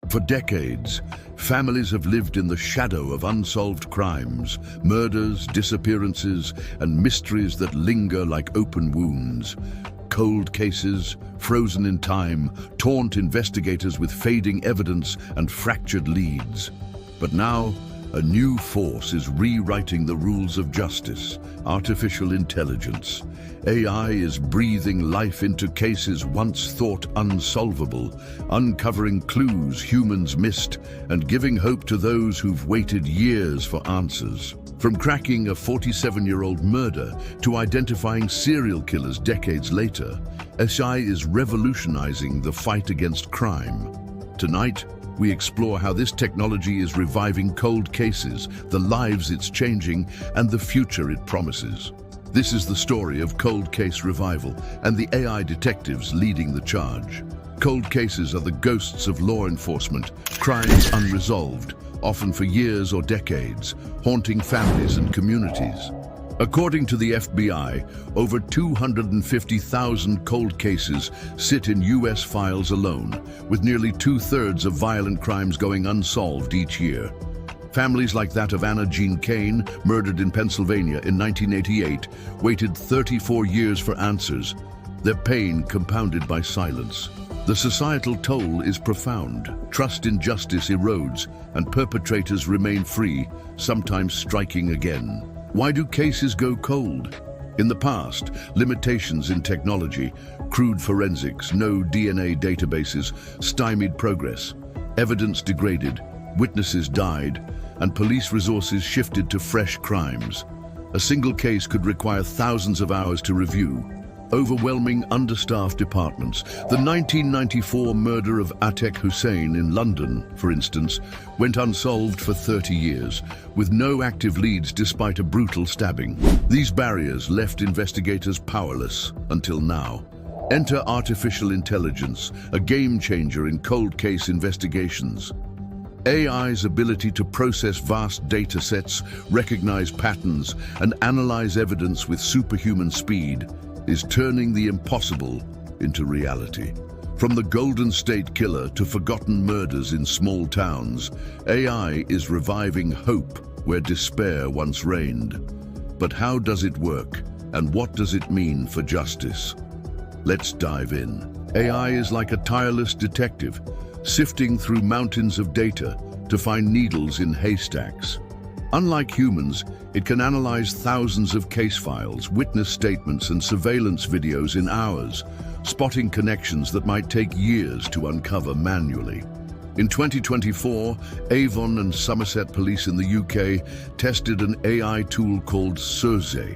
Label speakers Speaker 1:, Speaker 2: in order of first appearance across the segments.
Speaker 1: For decades, families have lived in the shadow of unsolved crimes, murders, disappearances, and mysteries that linger like open wounds. Cold cases, frozen in time, taunt investigators with fading evidence and fractured leads. But now, a new force is rewriting the rules of justice: artificial intelligence. AI is breathing life into cases once thought unsolvable, uncovering clues humans missed and giving hope to those who've waited years for answers. From cracking a 47-year-old murder to identifying serial killers decades later, AI is revolutionizing the fight against crime. Tonight, we explore how this technology is reviving cold cases, the lives it's changing, and the future it promises. This is the story of cold case revival and the AI detectives leading the charge. Cold cases are the ghosts of law enforcement, crimes unresolved, often for years or decades, haunting families and communities. According to the FBI, over 250,000 cold cases sit in US files alone, with nearly 2/3 of violent crimes going unsolved each year. Families like that of Jean Kane, murdered in Pennsylvania in 1988, waited 34 years for answers, their pain compounded by silence. The societal toll is profound. Trust in justice erodes, and perpetrators remain free, sometimes striking again. Why do cases go cold? In the past, limitations in technology, crude forensics, no DNA databases, stymied progress. Evidence degraded, witnesses died, and police resources shifted to fresh crimes. A single case could require thousands of hours to review. Overwhelming understaffed departments. The 1994 murder of Ateq Hussein in London, for instance, went unsolved for 30 years, with no active leads despite a brutal stabbing. These barriers left investigators powerless until now. Enter artificial intelligence, a game changer in cold case investigations. AI's ability to process vast data sets, recognize patterns, and analyze evidence with superhuman speed is turning the impossible into reality. From the Golden State Killer to forgotten murders in small towns, AI is reviving hope where despair once reigned. But how does it work, and what does it mean for justice? Let's dive in. AI is like a tireless detective, sifting through mountains of data to find needles in haystacks. Unlike humans, it can analyze thousands of case files, witness statements, and surveillance videos in hours, spotting connections that might take years to uncover manually. In 2024, Avon and Somerset Police in the UK tested an AI tool called Surze,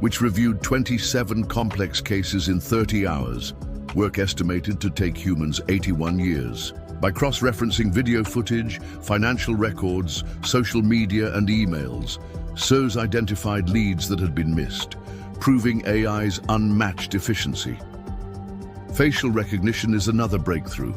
Speaker 1: which reviewed 27 complex cases in 30 hours, work estimated to take humans 81 years. By cross-referencing video footage, financial records, social media, and emails, Surze identified leads that had been missed, proving AI's unmatched efficiency. Facial recognition is another breakthrough.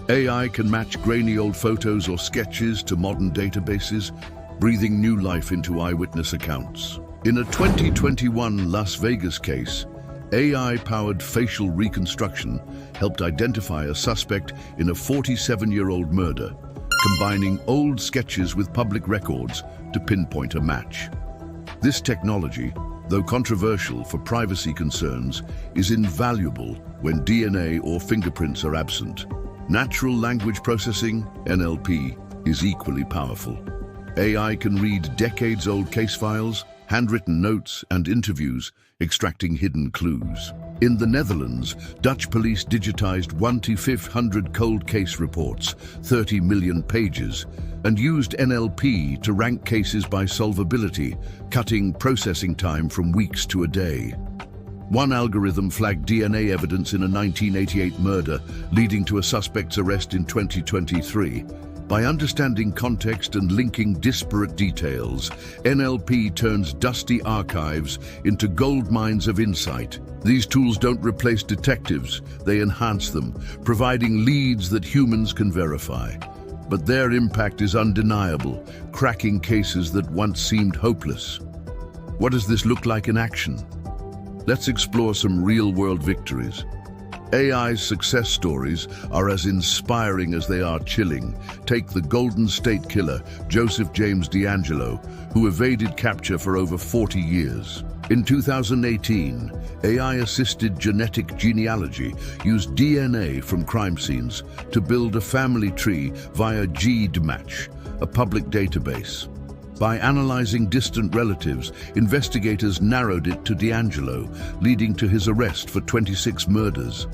Speaker 1: AI can match grainy old photos or sketches to modern databases, breathing new life into eyewitness accounts. In a 2021 Las Vegas case, AI-powered facial reconstruction helped identify a suspect in a 47-year-old murder, combining old sketches with public records to pinpoint a match. This technology, though controversial for privacy concerns, is invaluable when DNA or fingerprints are absent. Natural language processing, NLP, is equally powerful. AI can read decades-old case files, handwritten notes, and interviews, extracting hidden clues. In the Netherlands, Dutch police digitized 1/500 cold case reports, 30 million pages, and used NLP to rank cases by solvability, cutting processing time from weeks to a day. One algorithm flagged DNA evidence in a 1988 murder, leading to a suspect's arrest in 2023. By understanding context and linking disparate details, NLP turns dusty archives into gold mines of insight. These tools don't replace detectives, they enhance them, providing leads that humans can verify. But their impact is undeniable, cracking cases that once seemed hopeless. What does this look like in action? Let's explore some real-world victories. AI's success stories are as inspiring as they are chilling. Take the Golden State Killer, Joseph James DeAngelo, who evaded capture for over 40 years. In 2018, AI-assisted genetic genealogy used DNA from crime scenes to build a family tree via GEDmatch, a public database. By analyzing distant relatives, investigators narrowed it to DeAngelo, leading to his arrest for 26 murders.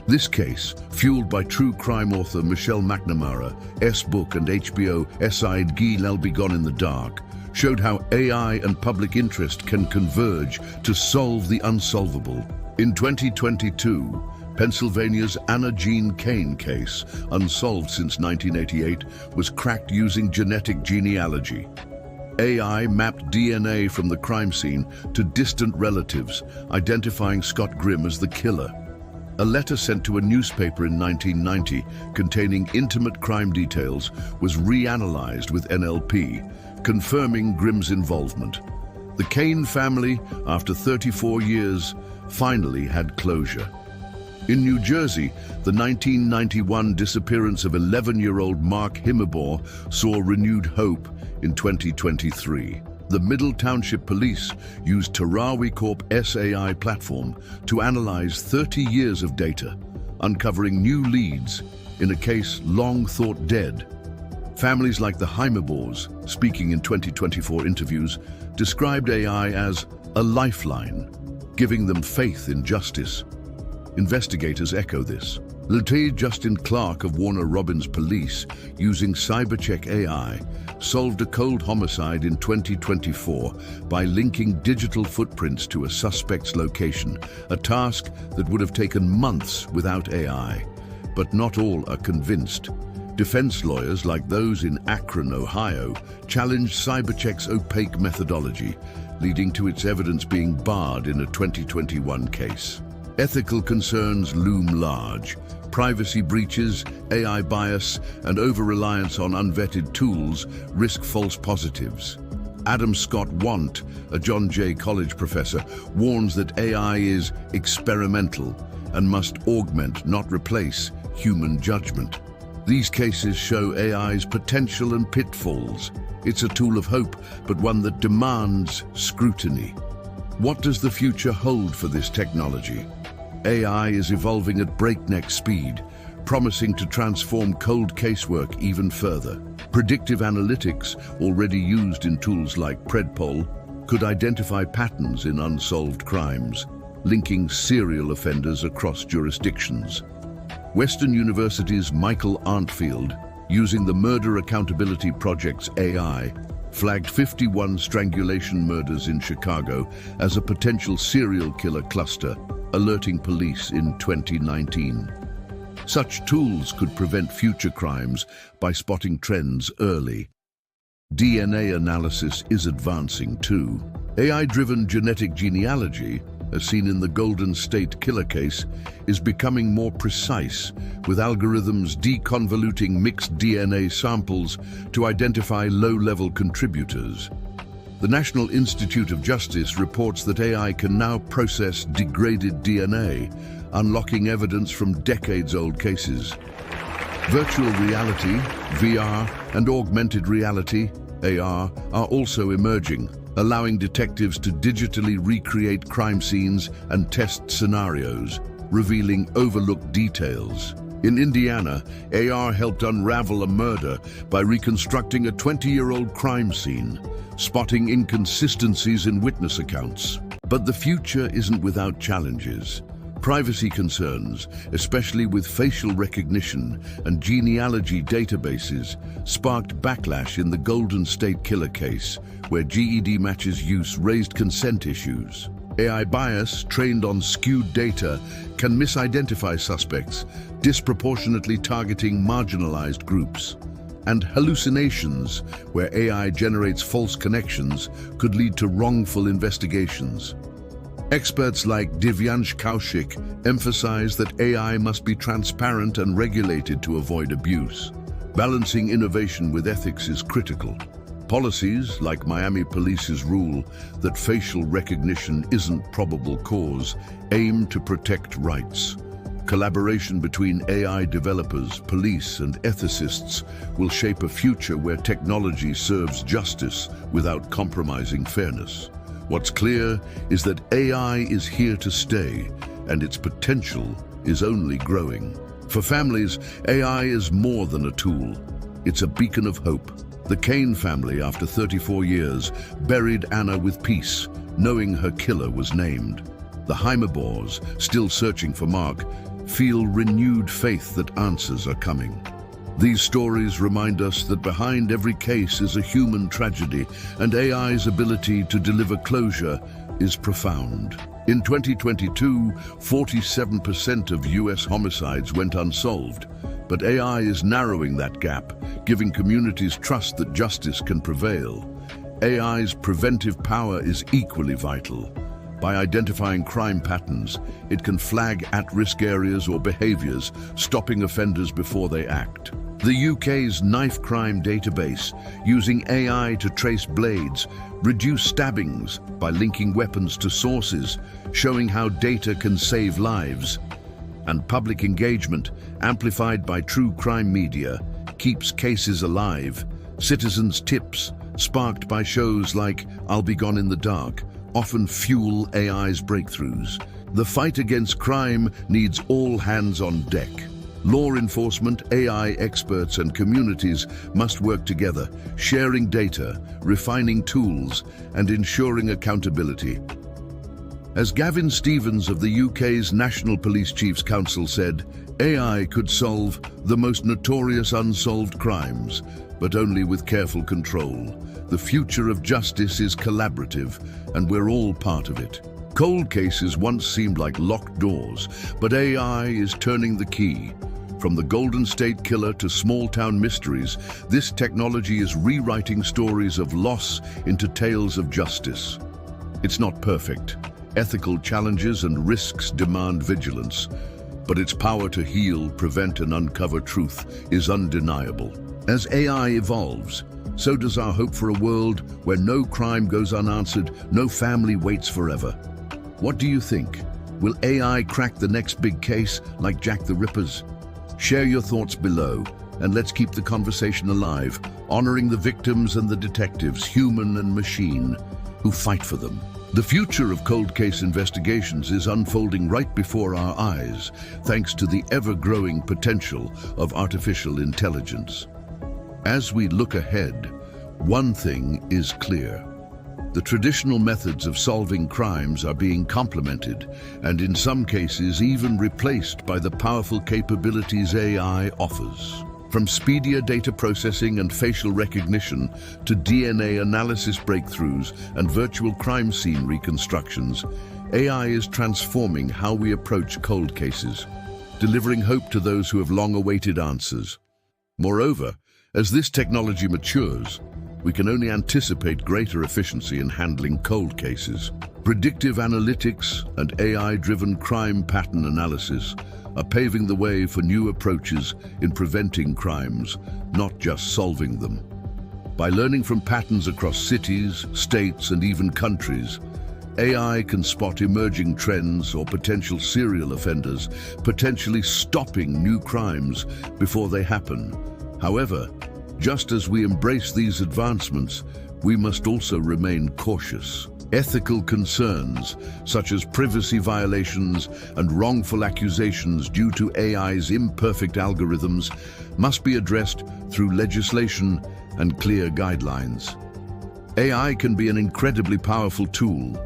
Speaker 1: This case, fueled by true crime author Michelle McNamara's book and HBO Esaid Gil Be Gone in the Dark, showed how AI and public interest can converge to solve the unsolvable. In 2022, Pennsylvania's Jean Kane case, unsolved since 1988, was cracked using genetic genealogy. AI mapped DNA from the crime scene to distant relatives, identifying Scott Grimm as the killer. A letter sent to a newspaper in 1990 containing intimate crime details was reanalyzed with NLP, confirming Grimm's involvement. The Kane family, after 34 years, finally had closure. In New Jersey, the 1991 disappearance of 11-year-old Mark Himmelbohr saw renewed hope in 2023. The Middle Township Police used Tarawi Corp's AI platform to analyze 30 years of data, uncovering new leads in a case long thought dead. Families like the Himmelbohrs, speaking in 2024 interviews, described AI as a lifeline, giving them faith in justice. Investigators echo this. Lieutenant Justin Clark of Warner Robins Police, using CyberCheck AI, solved a cold homicide in 2024 by linking digital footprints to a suspect's location, a task that would have taken months without AI. But not all are convinced. Defense lawyers, like those in Akron, Ohio, challenged CyberCheck's opaque methodology, leading to its evidence being barred in a 2021 case. Ethical concerns loom large. Privacy breaches, AI bias, and over-reliance on unvetted tools risk false positives. Adam Scott Want, a John Jay College professor, warns that AI is experimental and must augment, not replace, human judgment. These cases show AI's potential and pitfalls. It's a tool of hope, but one that demands scrutiny. What does the future hold for this technology? AI is evolving at breakneck speed, promising to transform cold casework even further. Predictive analytics, already used in tools like Predpol, could identify patterns in unsolved crimes, linking serial offenders across jurisdictions. Western University's Michael Arntfield, using the Murder Accountability Project's AI, flagged 51 strangulation murders in Chicago as a potential serial killer cluster, alerting police in 2019. Such tools could prevent future crimes by spotting trends early. DNA analysis is advancing too. AI-driven genetic genealogy, as seen in the Golden State Killer case, is becoming more precise, with algorithms deconvoluting mixed DNA samples to identify low-level contributors. The National Institute of Justice reports that AI can now process degraded DNA, unlocking evidence from decades-old cases. Virtual reality, VR, and augmented reality, AR, are also emerging, allowing detectives to digitally recreate crime scenes and test scenarios, revealing overlooked details. In Indiana, AR helped unravel a murder by reconstructing a 20-year-old crime scene, spotting inconsistencies in witness accounts. But the future isn't without challenges. Privacy concerns, especially with facial recognition and genealogy databases, sparked backlash in the Golden State Killer case, where GEDmatch's use raised consent issues. AI bias, trained on skewed data, can misidentify suspects, disproportionately targeting marginalized groups. And hallucinations, where AI generates false connections, could lead to wrongful investigations. Experts like Divyansh Kaushik emphasize that AI must be transparent and regulated to avoid abuse. Balancing innovation with ethics is critical. Policies, like Miami Police's rule that facial recognition isn't probable cause, aim to protect rights. Collaboration between AI developers, police, and ethicists will shape a future where technology serves justice without compromising fairness. What's clear is that AI is here to stay, and its potential is only growing. For families, AI is more than a tool. It's a beacon of hope. The Kane family, after 34 years, buried Anna with peace, knowing her killer was named. The Heimebors, still searching for Mark, feel renewed faith that answers are coming. These stories remind us that behind every case is a human tragedy, and AI's ability to deliver closure is profound. In 2022, 47% of US homicides went unsolved, but AI is narrowing that gap, giving communities trust that justice can prevail. AI's preventive power is equally vital. By identifying crime patterns, it can flag at-risk areas or behaviors, stopping offenders before they act. The UK's knife crime database, using AI to trace blades, reduce stabbings by linking weapons to sources, showing how data can save lives. And public engagement, amplified by true crime media, keeps cases alive. Citizens' tips, sparked by shows like I'll Be Gone in the Dark, often fuel AI's breakthroughs. The fight against crime needs all hands on deck. Law enforcement, AI experts, and communities must work together, sharing data, refining tools, and ensuring accountability. As Gavin Stevens of the UK's National Police Chiefs Council said, AI could solve the most notorious unsolved crimes, but only with careful control. The future of justice is collaborative, and we're all part of it. Cold cases once seemed like locked doors, but AI is turning the key. From the Golden State Killer to small-town mysteries, this technology is rewriting stories of loss into tales of justice. It's not perfect. Ethical challenges and risks demand vigilance, but its power to heal, prevent, and uncover truth is undeniable. As AI evolves, so does our hope for a world where no crime goes unanswered, no family waits forever. What do you think? Will AI crack the next big case like Jack the Ripper's? Share your thoughts below, and let's keep the conversation alive, honoring the victims and the detectives, human and machine, who fight for them. The future of cold case investigations is unfolding right before our eyes, thanks to the ever-growing potential of artificial intelligence. As we look ahead, one thing is clear. The traditional methods of solving crimes are being complemented, and in some cases even replaced by the powerful capabilities AI offers. From speedier data processing and facial recognition to DNA analysis breakthroughs and virtual crime scene reconstructions, AI is transforming how we approach cold cases, delivering hope to those who have long awaited answers. Moreover, as this technology matures, we can only anticipate greater efficiency in handling cold cases. Predictive analytics and AI-driven crime pattern analysis are paving the way for new approaches in preventing crimes, not just solving them. By learning from patterns across cities, states, and even countries, AI can spot emerging trends or potential serial offenders, potentially stopping new crimes before they happen. However, just as we embrace these advancements, we must also remain cautious. Ethical concerns, such as privacy violations and wrongful accusations due to AI's imperfect algorithms, must be addressed through legislation and clear guidelines. AI can be an incredibly powerful tool,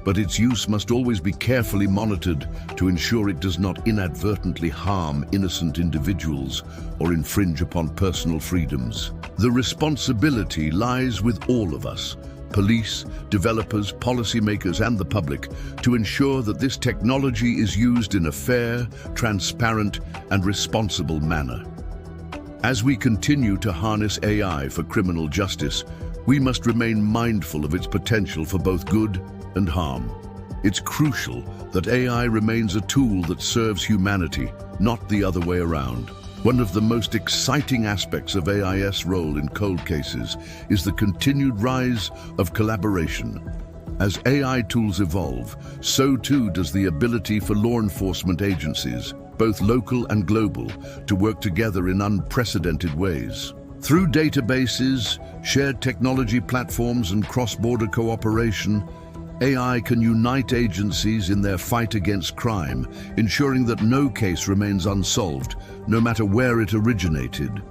Speaker 1: but its use must always be carefully monitored to ensure it does not inadvertently harm innocent individuals or infringe upon personal freedoms. The responsibility lies with all of us, police, developers, policymakers, and the public, to ensure that this technology is used in a fair, transparent, and responsible manner. As we continue to harness AI for criminal justice, we must remain mindful of its potential for both good and harm. It's crucial that AI remains a tool that serves humanity, not the other way around. One of the most exciting aspects of AI's role in cold cases is the continued rise of collaboration. As AI tools evolve, so too does the ability for law enforcement agencies, both local and global, to work together in unprecedented ways. Through databases, shared technology platforms, and cross-border cooperation, AI can unite agencies in their fight against crime, ensuring that no case remains unsolved, no matter where it originated.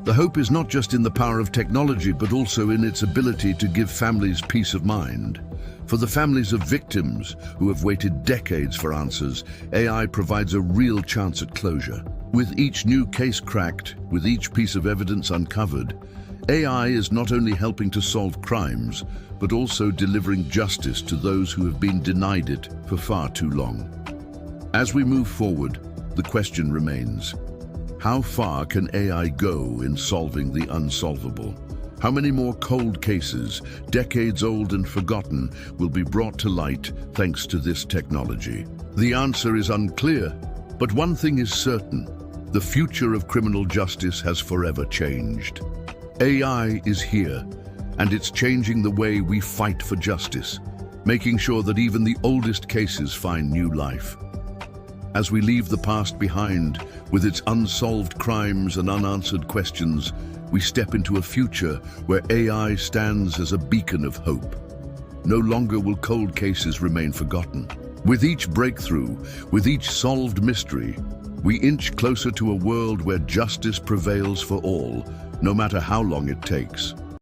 Speaker 1: The hope is not just in the power of technology, but also in its ability to give families peace of mind. For the families of victims who have waited decades for answers, AI provides a real chance at closure. With each new case cracked, with each piece of evidence uncovered, AI is not only helping to solve crimes, but also delivering justice to those who have been denied it for far too long. As we move forward, the question remains: how far can AI go in solving the unsolvable? How many more cold cases, decades old and forgotten, will be brought to light thanks to this technology? The answer is unclear, but one thing is certain: the future of criminal justice has forever changed. AI is here, and it's changing the way we fight for justice, making sure that even the oldest cases find new life. As we leave the past behind, with its unsolved crimes and unanswered questions, we step into a future where AI stands as a beacon of hope. No longer will cold cases remain forgotten. With each breakthrough, with each solved mystery, we inch closer to a world where justice prevails for all, no matter how long it takes.